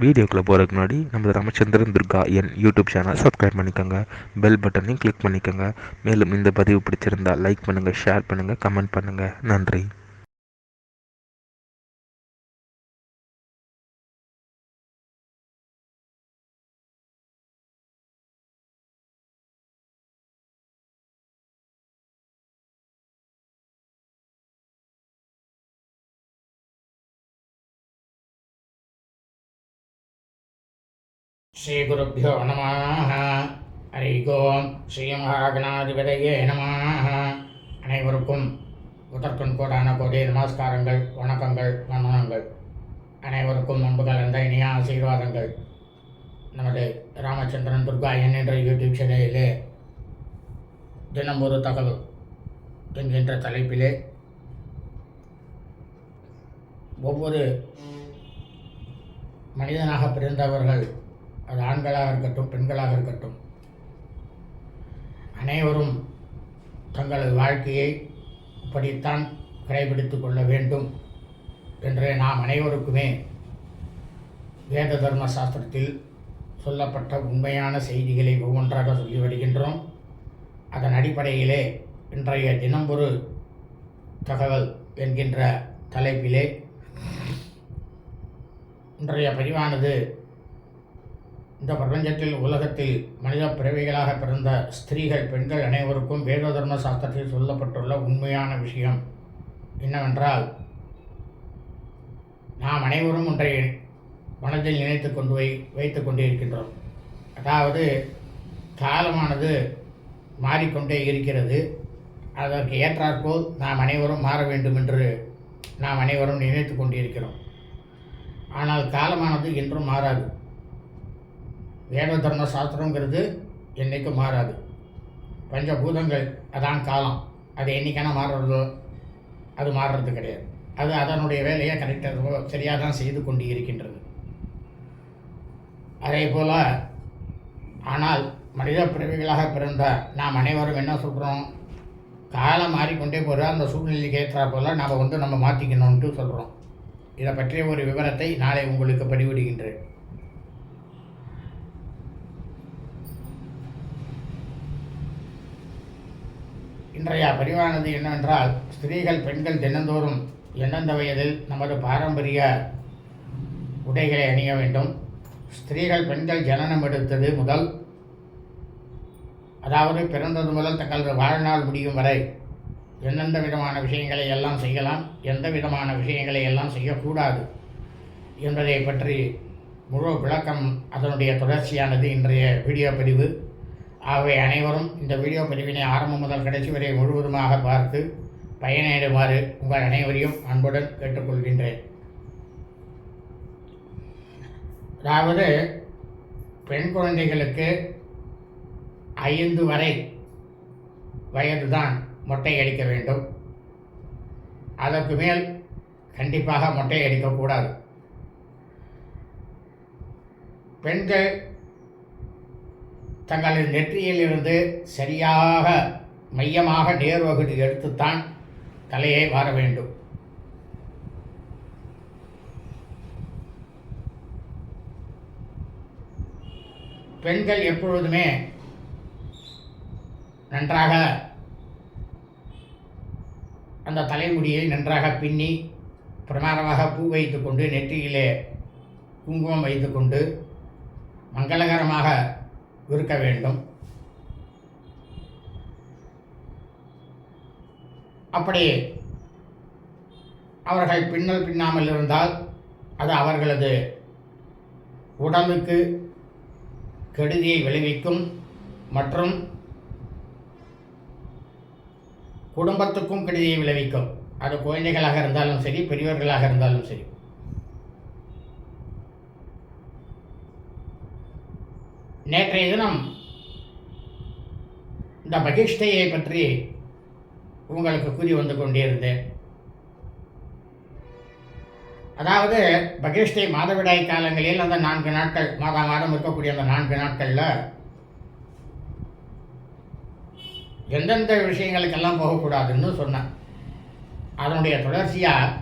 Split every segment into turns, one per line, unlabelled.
வீடியோக்குள்ளே போகிறதுக்கு முன்னாடி நம்ம Ramachandran Durga YouTube channel subscribe பண்ணிக்கோங்க, பெல் பட்டனையும் கிளிக் பண்ணிக்கோங்க. மேலும் இந்த பதிவு பிடிச்சிருந்தால் லைக் பண்ணுங்கள், ஷேர் பண்ணுங்கள், கமெண்ட் பண்ணுங்கள். நன்றி.
ஸ்ரீகுருப்போ நம. ஹரி ஓம். ஸ்ரீ மகாகணாதிபதியே நம. அனைவருக்கும் முதற்கண் கோடான கோடி நமஸ்காரங்கள், வணக்கங்கள், வந்தனங்கள். அனைவருக்கும் அன்பு கலந்த இனிய ஆசீர்வாதங்கள். நமது ராமச்சந்திரன் துர்கா என்ற யூடியூப் சேனலிலே தினம் ஒரு தகவல் என்கின்ற தலைப்பிலே ஒவ்வொரு மனிதனாக பிறந்தவர்கள், அது ஆண்களாக இருக்கட்டும் பெண்களாக இருக்கட்டும், அனைவரும் தங்களது வாழ்க்கையை இப்படித்தான் கடைபிடித்து கொள்ள வேண்டும் என்று நாம் அனைவருக்குமே வேத தர்ம சாஸ்திரத்தில் சொல்லப்பட்ட உண்மையான செய்திகளை ஒவ்வொன்றாக சொல்லி வருகின்றோம். அதன் அடிப்படையிலே இன்றைய தினம் ஒரு தகவல் என்கின்ற தலைப்பிலே இன்றைய பதிவானது இந்த பிரபஞ்சத்தில் உலகத்தில் மனித பிறவிகளாக பிறந்த ஸ்திரீகள், பெண்கள் அனைவருக்கும் வேத தர்ம சாஸ்திரத்தில் சொல்லப்பட்டுள்ள உண்மையான விஷயம் என்னவென்றால், நாம் அனைவரும் ஒன்றை மனதில் நினைத்து கொண்டு வைத்து கொண்டிருக்கின்றோம். அதாவது காலமானது மாறிக்கொண்டே இருக்கிறது. அதற்கு ஏற்றாற்போல் நாம் அனைவரும் மாற வேண்டும் என்று நாம் அனைவரும் நினைத்து கொண்டிருக்கிறோம். ஆனால் காலமானது என்றும் மாறாது. வேத தர்ம சாஸ்திரங்கிறது என்றைக்கும் மாறாது. பஞ்சபூதங்கள் அதான் காலம். அது என்றைக்கான மாறுறதோ அது மாறுறது கிடையாது. அது அதனுடைய வேலையை கரெக்டாக சரியாக தான் செய்து கொண்டு இருக்கின்றது. அதே போல் ஆனால் மனித பிறவிகளாக பிறந்த நாம் அனைவரும் என்ன சொல்கிறோம், காலம் மாறிக்கொண்டே போகிற அந்த சூழ்நிலைக்கு ஏற்றா போல் நாம் நம்ம மாற்றிக்கணும்ன்ட்டு சொல்கிறோம். இதை பற்றிய ஒரு விவரத்தை நாளை உங்களுக்கு பதிவிடுகின்றேன். இன்றைய பதிவானது என்னவென்றால், ஸ்திரீகள், பெண்கள் தினந்தோறும் எந்தெந்த வயதில் நமது பாரம்பரிய உடைகளை அணிய வேண்டும். ஸ்திரீகள், பெண்கள் ஜனனம் எடுத்தது முதல், அதாவது பிறந்தது முதல் தங்களது வாழ்நாள் முடியும் வரை எந்தெந்த விதமான விஷயங்களை எல்லாம் செய்யலாம், எந்த விதமான விஷயங்களை எல்லாம் செய்யக்கூடாது என்பதை பற்றி முழு விளக்கம், அதனுடைய தொடர்ச்சியானது இன்றைய வீடியோ பதிவு. ஆகவே அனைவரும் இந்த வீடியோ பதிவினை ஆரம்பம் முதல் கடைசி வரை முழுவதுமாக பார்த்து பயனடைமாறு உங்கள் அனைவரையும் அன்புடன் கேட்டுக்கொள்கின்றேன். அதாவது பெண் குழந்தைகளுக்கு 5 வரை வயதுதான் மொட்டை அடிக்க வேண்டும். அதற்கு மேல் கண்டிப்பாக மொட்டை அடிக்கக்கூடாது. பெண்கள் தங்களது நெற்றியிலிருந்து சரியாக மையமாக நேர்வகுதி எடுத்துத்தான் தலையை வார வேண்டும். பெண்கள் எப்பொழுதுமே நன்றாக அந்த தலைமுடியை நன்றாக பின்னி பிரமாதமாக பூ வைத்து கொண்டு, நெற்றியிலே குங்குமம் வைத்து கொண்டு மங்களகரமாக இருக்க வேண்டும். அப்படி அவர்கள் பின்னல் பின்னாமல் இருந்தால் அது அவர்களது உடலுக்கு கெடுதியை விளைவிக்கும் மற்றும் குடும்பத்துக்கும் கெடுதியை விளைவிக்கும். அது குழந்தைகளாக இருந்தாலும் சரி, பெரியவர்களாக இருந்தாலும் சரி. நேற்றைய தினம் இந்த பகிஷ்டையை பற்றி உங்களுக்கு கூறி வந்து கொண்டிருந்தேன். அதாவது பகிஷ்டை மாதவிடாய் காலங்களில் அந்த 4 நாட்கள், மாதம் இருக்கக்கூடிய அந்த 4 நாட்களில் எந்தெந்த விஷயங்களுக்கெல்லாம் போகக்கூடாதுன்னு சொன்னேன். அதனுடைய தொடர்ச்சியாக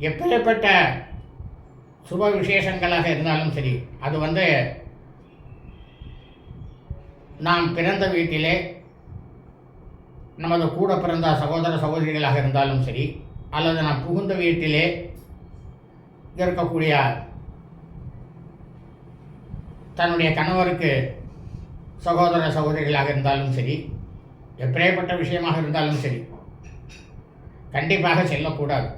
எப்பேற்பட்ட சுப விசேஷங்களாக இருந்தாலும் சரி, அது நாம் பிறந்த வீட்டிலே நமது கூட பிறந்த சகோதர சகோதரிகளாக இருந்தாலும் சரி, அல்லது நாம் புகுந்த வீட்டிலே இருக்கக்கூடிய தன்னுடைய கணவருக்கு சகோதர சகோதரிகளாக இருந்தாலும் சரி, எப்பேற்பட்ட விஷயமாக இருந்தாலும் சரி, கண்டிப்பாக செல்லக்கூடாது.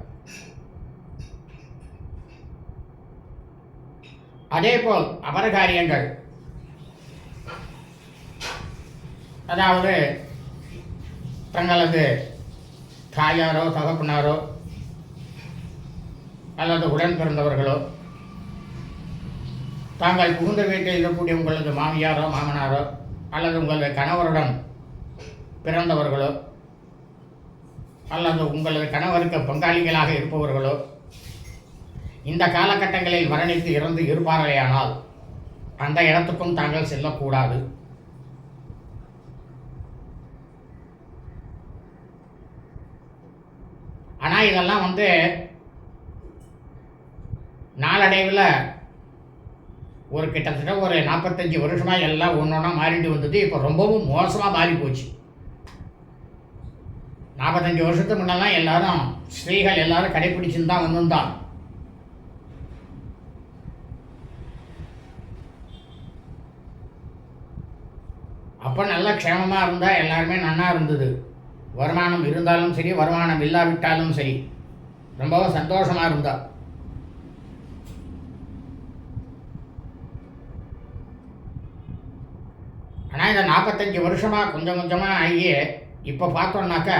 அதேபோல் அபரகாரியங்கள், அதாவது தங்களது தாயாரோ தகப்பனாரோ அல்லது உடன் பிறந்தவர்களோ, தாங்கள் புகுந்த வீட்டில் இருக்கக்கூடிய உங்களது மாமியாரோ மாமனாரோ அல்லது உங்களது கணவருடன் பிறந்தவர்களோ அல்லது உங்களது கணவருக்கு பங்காளிகளாக இருப்பவர்களோ இந்த காலகட்டங்களில் மரணித்து இறந்து இருப்பார்களேயானால் அந்த இடத்துக்கும் தாங்கள் செல்லக்கூடாது. ஆனால் இதெல்லாம் நாளடைவில் கிட்டத்தட்ட ஒரு 45 வருஷமாக எல்லாம் ஒன்றொன்னா மாறிட்டு வந்தது. இப்போ ரொம்பவும் மோசமாக மாறி போச்சு. 45 வருஷத்துக்கு முன்னெல்லாம் எல்லாரும் ஸ்திரீகள் எல்லாரும் கடைப்பிடிச்சுன்னு தான் வந்துதான். அப்போ நல்லா க்ஷேமமாக இருந்தால் எல்லாருமே நன்னா இருந்தது. வருமானம் இருந்தாலும் சரி, வருமானம் இல்லாவிட்டாலும் சரி, ரொம்பவும் சந்தோஷமாக இருந்தா. ஆனால் இந்த 45 வருஷமாக கொஞ்சம் கொஞ்சமாக ஆகி இப்போ பார்த்தோம்னாக்கா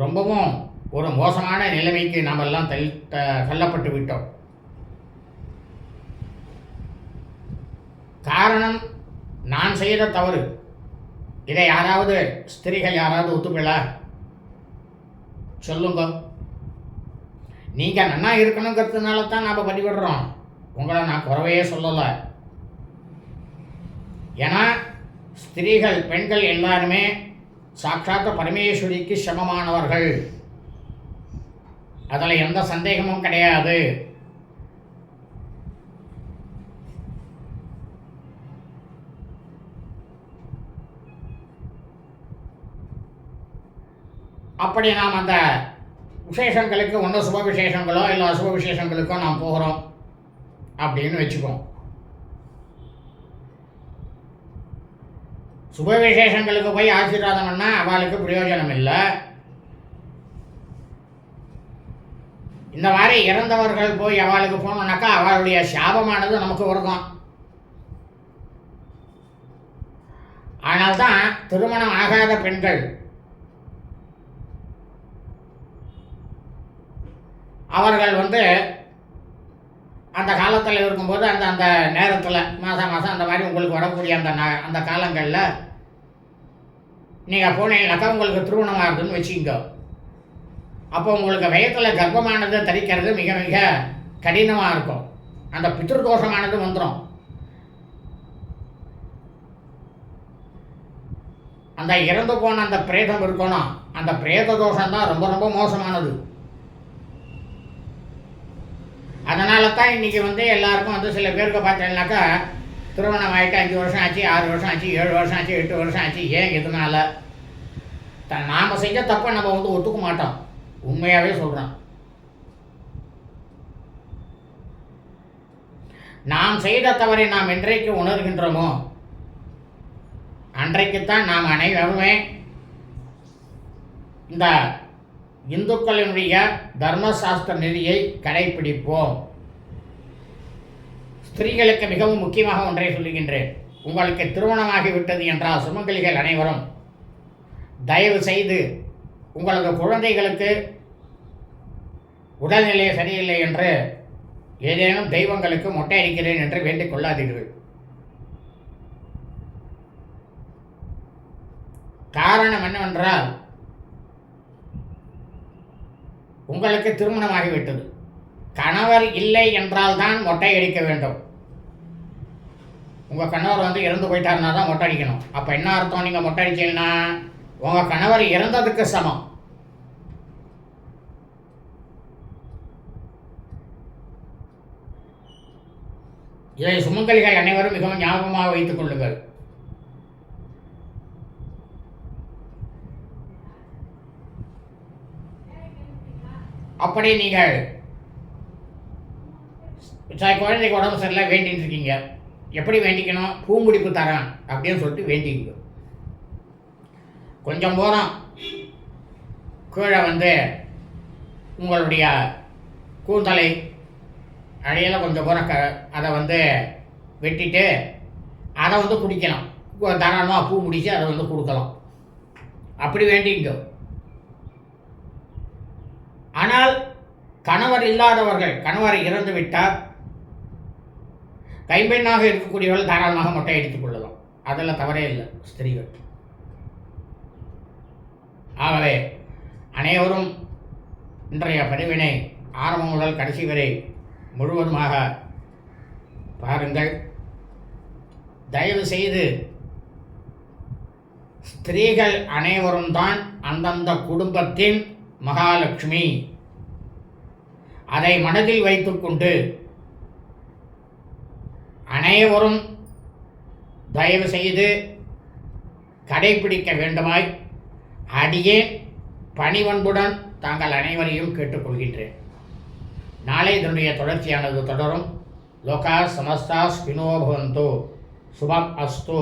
ரொம்பவும் ஒரு மோசமான நிலைமைக்கு நாம் எல்லாம் தள்ளப்பட்டு விட்டோம். காரணம், நான் செய்த தவறு. இதை யாராவது ஸ்திரீகள் யாராவது ஒத்துக்கல சொல்லுங்க. நீங்கள் நன்னா இருக்கணுங்கிறதுனால தான் நாம் பதிவிடுறோம். உங்களை நான் குறவையே சொல்லலை. ஏன்னா ஸ்திரீகள் பெண்கள் எல்லாருமே சாட்சாத்த பரமேஸ்வரிக்கு சமமானவர்கள். அதில் எந்த சந்தேகமும் கிடையாது. அப்படி நாம் அந்த விசேஷங்களுக்கு ஒன்று சுப விசேஷங்களோ இல்லை அசுப விசேஷங்களுக்கோ நாம் போகிறோம் அப்படின்னு வச்சுப்போம். சுப விசேஷங்களுக்கு போய் ஆசீர்வாதம் பண்ணால் அவளுக்கு பிரயோஜனம் இல்லை. இந்த மாதிரி இறந்தவர்கள் போய் அவளுக்கு போனோம்னாக்கா அவளுடைய சாபமானது நமக்கு வருதான். ஆனால்தான் திருமணம் ஆகாத பெண்கள் அவர்கள் அந்த காலத்தில் இருக்கும்போது அந்த நேரத்தில் மாதம் அந்த மாதிரி உங்களுக்கு வரக்கூடிய அந்த காலங்களில் நீங்கள் போனீங்கன்னாக்கா உங்களுக்கு திருமணம் ஆகுதுன்னு வச்சுக்கோங்க. அப்போ உங்களுக்கு வயத்தில் கர்ப்பமானது தரிக்கிறது மிக மிக கடினமாக இருக்கும். அந்த பித்ருதோஷமானது வந்துடும். அந்த இறந்து போன அந்த பிரேதம் இருக்கணும், அந்த பிரேத தோஷம்தான் ரொம்ப ரொம்ப மோசமானது. அதனால தான் இன்றைக்கி எல்லாருக்கும் சில பேருக்கு பார்த்தீங்கன்னாக்கா திருமணம் ஆகிட்டு 5 வருஷம் ஆச்சு, 6 வருஷம் ஆச்சு, 7 வருஷம் ஆச்சு, 8 வருஷம் ஆச்சு. ஏன்? இதனால் நாம் செஞ்ச தப்பை நம்ம ஒத்துக்க மாட்டோம். உண்மையாகவே சொல்கிறோம். நாம் செய்த தவறை நாம் என்றைக்கு உணர்கின்றோமோ அன்றைக்குத்தான் நாம் அனைவருமே இந்த இந்துக்களினுடைய தர்மசாஸ்திர நெறியை கடைபிடிப்போம். ஸ்திரீகளுக்கு மிகவும் முக்கியமாக ஒன்றை சொல்லுகின்றேன். உங்களுக்கு திருமணமாகிவிட்டது என்றால் சுமங்கலிகள் அனைவரும் தயவு செய்து உங்களது குழந்தைகளுக்கு உடல்நிலை சரியில்லை என்று ஏதேனும் தெய்வங்களுக்கு மொட்டை அடிக்கிறேன் என்று வேண்டிக் கொள்ளாதீர்கள். காரணம் என்னவென்றால் உங்களுக்கு திருமணமாகிவிட்டது. கணவர் இல்லை என்றால் தான் மொட்டை அடிக்க வேண்டும். உங்கள் கணவர் இறந்து போயிட்டாருன்னா தான் மொட்டை அடிக்கணும். அப்போ என்ன அர்த்தம்? நீங்கள் மொட்டை அடிச்சீங்கன்னா உங்கள் கணவர் இறந்ததுக்கு சமம். இதை சுமங்கலிகள் அனைவரும் மிகவும் ஞாபகமாக வைத்துக் கொள்ளுங்கள். அப்படி நீங்கள் குழந்தைக்கு உடம்பு சரியில்லை வேண்டிட்டு இருக்கீங்க, எப்படி வேண்டிக்கணும்? பூமுடிப்பு தரேன் அப்படின்னு சொல்லிட்டு வேண்டிங்க. கொஞ்சம் போகிறோம் கீழே வந்து உங்களுடைய கூந்தலை அடையில கொஞ்சம் போகிற அதை வந்து வெட்டிட்டு அதை வந்து குடிக்கலாம். தாராளமாக பூ முடித்து அதை வந்து கொடுக்கலாம். அப்படி வேண்டிங்க. ஆனால் கணவர் இல்லாதவர்கள், கணவர் இறந்து விட்டார், கைம்பெண்ணாக இருக்கக்கூடியவர்கள் தாராளமாக மொட்டை அடித்துக் கொள்ளலாம். அதில் தவறே இல்லை ஸ்திரீகள். ஆகவே அனைவரும் இன்றைய பதிவினை ஆரம்பம் முதல் கடைசி வரை முழுவதுமாக பாருங்கள். தயவு செய்து ஸ்திரீகள் அனைவரும் தான் அந்தந்த குடும்பத்தின் மகாலட்சுமி. அதை மனதில் வைத்துக்கொண்டு அனைவரும் தயவு செய்து கடைபிடிக்க வேண்டுமாய் அடியேன் பணிவன்புடன் தாங்கள் அனைவரையும் கேட்டுக்கொள்கின்றேன். நாளை இதனுடைய தொடர்ச்சியானது தொடரும். லோகா சமஸ்தா ஸ்பினோ பவந்தோ. சுபம் அஸ்து.